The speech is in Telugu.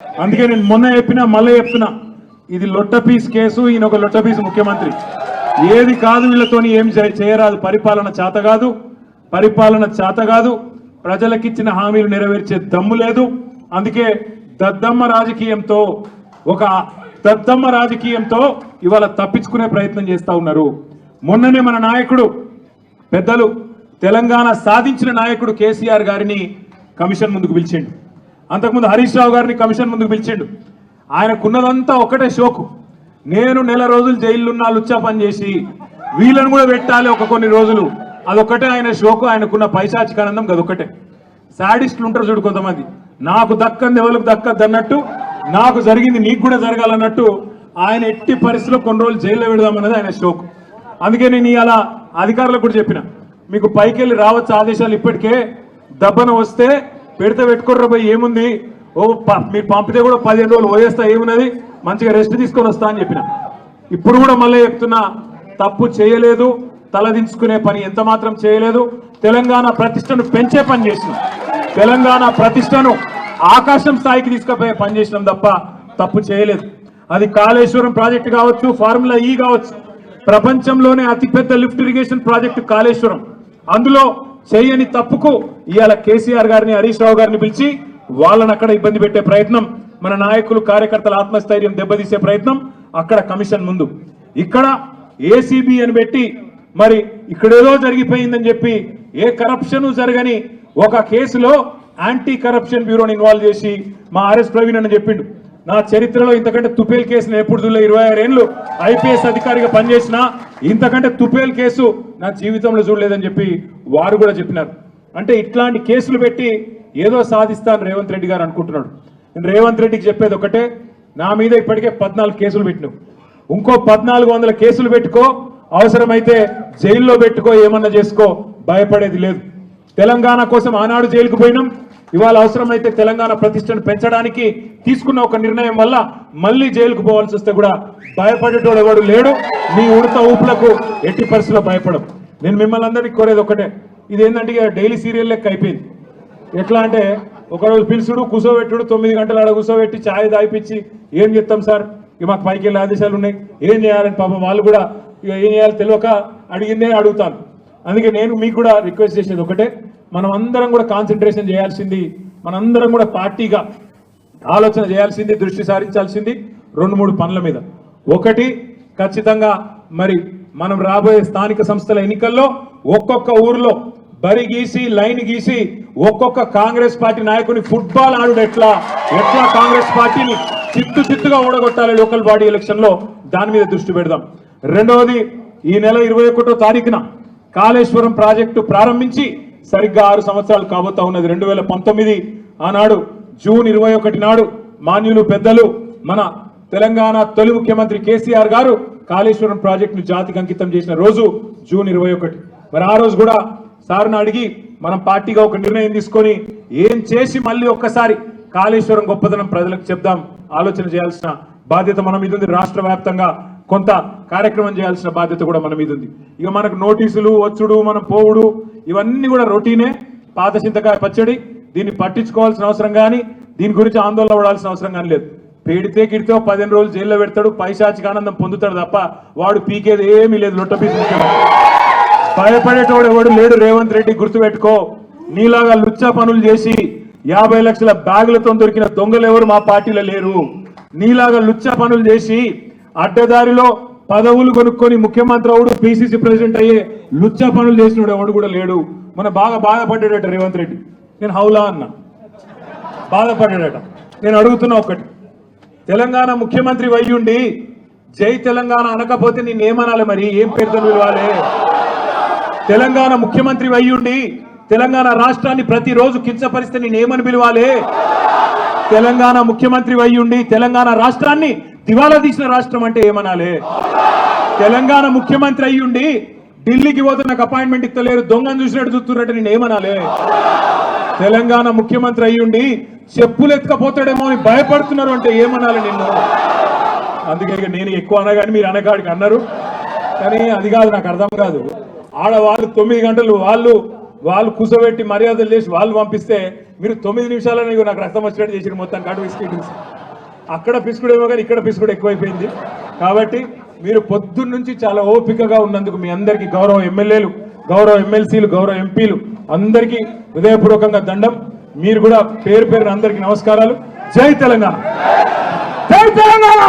అందుకే నేను మొన్న చెప్పినా మళ్ళీ చెప్తున్నా, ఇది లొట్ట పీస్ కేసు, ఈయన ఒక లొట్ట పీస్ ముఖ్యమంత్రి. ఏది కాదు వీళ్ళతోని ఏం చేయరాదు, పరిపాలన చేత కాదు, ప్రజలకిచ్చిన హామీలు నెరవేర్చే దమ్ము లేదు. అందుకే దద్దమ్మ రాజకీయంతో ఇవాళ తప్పించుకునే ప్రయత్నం చేస్తా ఉన్నారు. మొన్ననే మన నాయకుడు పెద్దలు తెలంగాణ సాధించిన నాయకుడు కేసీఆర్ గారిని కమిషన్ ముందుకు పిలిచిండు. అంతకుముందు హరీష్ రావు గారిని కమిషన్ ముందుకు పిలిచిండు. ఆయనకున్నదంతా ఒకటే షోకు, నేను నెల రోజులు జైలున్నా లుచ్చా పని చేసి వీళ్ళను కూడా పెట్టాలి ఒక కొన్ని రోజులు, అదొక్కటే ఆయన షోకు. ఆయనకున్న పైశాచికానందం అదొక్కటే. సాడిస్టులు ఉంటారు చూడు కొంతమంది, నాకు దక్కంది ఎవరికి దక్కద్దు అన్నట్టు, నాకు జరిగింది నీకు కూడా జరగాలన్నట్టు ఆయన ఎట్టి పరిస్థితుల్లో కొన్ని రోజులు జైల్లో పెడదామన్నది ఆయన షోకు. అందుకే నేను ఇలా అధికారులకు కూడా చెప్పిన, మీకు పైకి వెళ్ళి రావచ్చు ఆదేశాలు, ఇప్పటికే దబ్బన వస్తే పెడితే పెట్టుకోర్రా పోయి ఏముంది, మీరు పంపితే కూడా 15 రోజులు పోయేస్తా, ఏమున్నది మంచిగా రెస్ట్ తీసుకొని వస్తా అని చెప్పిన. ఇప్పుడు కూడా మళ్ళీ చెప్తున్నా, తప్పు చేయలేదు, తలదించుకునే పని ఎంత మాత్రం చేయలేదు. తెలంగాణ ప్రతిష్టను పెంచే పని చేసినాం, తెలంగాణ ప్రతిష్టను ఆకాశం స్థాయికి తీసుకుపోయే పని చేసినాం తప్ప తప్పు చేయలేదు. అది కాళేశ్వరం ప్రాజెక్టు కావచ్చు, ఫార్ములా ఈ కావచ్చు, ప్రపంచంలోనే అతిపెద్ద లిఫ్ట్ ఇరిగేషన్ ప్రాజెక్టు కాళేశ్వరం. అందులో చేయని తప్పుకు ఇవాళ కేసీఆర్ గారిని హరీష్ రావు గారిని పిలిచి వాళ్ళని అక్కడ ఇబ్బంది పెట్టే ప్రయత్నం, మన నాయకులు కార్యకర్తల ఆత్మస్థైర్యం దెబ్బతీసే ప్రయత్నం అక్కడ కమిషన్ ముందు. ఇక్కడ ఏసీబీ అని పెట్టి మరి ఇక్కడేదో జరిగిపోయిందని చెప్పి ఏ కరప్షన్ జరగని ఒక కేసులో యాంటీ కరప్షన్ బ్యూరోని ఇన్వాల్వ్ చేసి మా ఆర్ఎస్ ప్రవీణ్ అని చెప్పిండు, నా చరిత్రలో ఇంతకంటే తుపేల్ కేసును ఎప్పుడు చూడలే, 26 ఏళ్ళు ఐపీఎస్ అధికారిగా పనిచేసిన ఇంతకంటే తుపేల్ కేసు నా జీవితంలో చూడలేదని చెప్పి వారు కూడా చెప్పినారు. అంటే ఇట్లాంటి కేసులు పెట్టి ఏదో సాధిస్తాను రేవంత్ రెడ్డి గారు అనుకుంటున్నాడు. నేను రేవంత్ రెడ్డికి చెప్పేది ఒకటే, నా మీద ఇప్పటికే 14 కేసులు పెట్టినావు, ఇంకో 1400 కేసులు పెట్టుకో, అవసరమైతే జైల్లో పెట్టుకో, ఏమన్నా చేసుకో, భయపడేది లేదు. తెలంగాణ కోసం ఆనాడు జైలుకు పోయినాం, ఇవాళ అవసరమైతే తెలంగాణ ప్రతిష్టను పెంచడానికి తీసుకున్న ఒక నిర్ణయం వల్ల మళ్ళీ జైలుకు పోవాల్సి వస్తే కూడా భయపడేటోడు ఎవడు లేడు. మీ ఉడత ఊపులకు ఎట్టి పరిస్థితుల్లో భయపడం. నేను మిమ్మల్ని అందరినీ కోరేది ఒకటే, ఇది ఏంటంటే డైలీ సీరియల్ లెక్క అయిపోయింది. ఎట్లా అంటే ఒకరోజు పిలుచుడు, కూర్చోబెట్టుడు, 9 గంటలు ఆడ కూర్చోబెట్టి ఛాయ్ దాయిపించి ఏం చెప్తాం సార్, ఇక మాకు పైకి వెళ్ళే ఆదేశాలు ఉన్నాయి, ఏం చేయాలని పాపం వాళ్ళు కూడా ఇక ఏం చేయాలి తెలియక అడిగిందే అడుగుతాను. అందుకే నేను మీకు కూడా రిక్వెస్ట్ చేసేది ఒకటే, మనం అందరం కూడా కాన్సన్ట్రేషన్ చేయాల్సింది, మనందరం కూడా పార్టీగా ఆలోచన చేయాల్సింది, దృష్టి సారించాల్సింది 2-3 పనుల మీద. ఒకటి, ఖచ్చితంగా మరి మనం రాబోయే స్థానిక సంస్థల ఎన్నికల్లో ఒక్కొక్క ఊర్లో బరి గీసి లైన్ గీసి ఒక్కొక్క కాంగ్రెస్ పార్టీ నాయకుని ఫుట్బాల్ ఆడుడు ఎట్లా కాంగ్రెస్ పార్టీని చిత్తుగా ఓడగొట్టాలి లోకల్ బాడీ ఎలక్షన్ లో, దాని మీద దృష్టి పెడదాం. రెండవది, ఈ నెల 21వ తారీఖున కాళేశ్వరం ప్రాజెక్టు ప్రారంభించి సరిగ్గా 6 సంవత్సరాలు కాబోతా ఉన్నది. 2019 ఆనాడు జూన్ 21 నాడు మాన్యులు పెద్దలు మన తెలంగాణ తొలి ముఖ్యమంత్రి కేసీఆర్ గారు కాళేశ్వరం ప్రాజెక్టును జాతికి అంకితం చేసిన రోజు జూన్ 21. మరి ఆ రోజు కూడా సార్ను అడిగి మనం పార్టీగా ఒక నిర్ణయం తీసుకొని ఏం చేసి మళ్ళీ ఒక్కసారి కాళేశ్వరం గొప్పదనం ప్రజలకు చెప్దాం, ఆలోచన చేయాల్సిన బాధ్యత మన మీద ఉంది. రాష్ట్ర వ్యాప్తంగా కొంత కార్యక్రమం చేయాల్సిన బాధ్యత కూడా మన మీద ఉంది. ఇక మనకు నోటీసులు వచ్చుడు, మనం పోవుడు, ఇవన్నీ కూడా రొటీనే, పాత చింతకాయ పచ్చడి. దీన్ని పట్టించుకోవాల్సిన అవసరం కానీ, దీని గురించి ఆందోళన పడాల్సిన అవసరం కానీ లేదు. పెడితే గిడితే 15 రోజులు జైల్లో పెడతాడు, పైశాచిక ఆనందం పొందుతాడు తప్ప వాడు పీకేది ఏమీ లేదు. లొట్టపీసు భయపడేటోడు ఎవడు లేడు. రేవంత్ రెడ్డి గుర్తుపెట్టుకో, నీలాగా లుచ్చా పనులు చేసి 50 లక్షల బ్యాగులతో దొరికిన దొంగలు ఎవరు మా పార్టీలో లేరు. నీలాగా లుచ్చా పనులు చేసి అడ్డదారిలో పదవులు కొనుక్కొని ముఖ్యమంత్రి అవుడు, పిసిసి ప్రెసిడెంట్ అయ్యే లుచ్చా పనులు చేసినోడు ఎవడు కూడా లేడు. మన బాగా బాధపడ్డాడట రేవంత్ రెడ్డి. నేను హౌలా అన్నా, బాధపడ్డాడట. నేను అడుగుతున్నా ఒకటి, తెలంగాణ ముఖ్యమంత్రి వయ్యుండి జై తెలంగాణ అనకపోతే నేనేమనాలి, మరి ఏం పేరుతో పిలవాలి? తెలంగాణ ముఖ్యమంత్రి వయ్యుండి తెలంగాణ రాష్ట్రాన్ని ప్రతిరోజు కించపరిస్తే నేనేమని పిలవాలి? తెలంగాణ ముఖ్యమంత్రి వయ్యుండి తెలంగాణ రాష్ట్రాన్ని దివాలా తీసిన రాష్ట్రం అంటే ఏమనాలి? తెలంగాణ ముఖ్యమంత్రి అయ్యుండి ఢిల్లీకి పోతే నాకు అపాయింట్మెంట్ ఇస్తలేరు, దొంగను చూసినట్టు చూస్తున్నట్టు నేను ఏమనాలి? తెలంగాణ ముఖ్యమంత్రి అయ్యుండి చెప్పులు ఎత్తుకపోతాడేమో అని భయపడుతున్నారు అంటే ఏమనాలి నిన్ను? అందుకే నేను ఎక్కువ అనగాని మీరు అనగాడికి అన్నారు, కానీ అది కాదు, నాకు అర్థం కాదు. ఆడవాళ్ళు 9 గంటలు వాళ్ళు వాళ్ళు కూర్చోబెట్టి మర్యాదలు చేసి వాళ్ళు పంపిస్తే మీరు 9 నిమిషాలని నాకు రక్తం వచ్చినట్టు చేసిన మొత్తం కాటు బిస్కెట్స్ అక్కడ పిసుకుడేమో కానీ ఇక్కడ పిసుకుడు ఎక్కువైపోయింది. కాబట్టి మీరు పొద్దున్న నుంచి చాలా ఓపికగా ఉన్నందుకు మీ అందరికీ గౌరవ ఎమ్మెల్యేలు, గౌరవ ఎమ్మెల్సీలు, గౌరవ ఎంపీలు అందరికీ హృదయపూర్వకంగా దండం. మీరు కూడా పేరు పేరున అందరికీ నమస్కారాలు. జై తెలంగాణ, జై తెలంగాణ.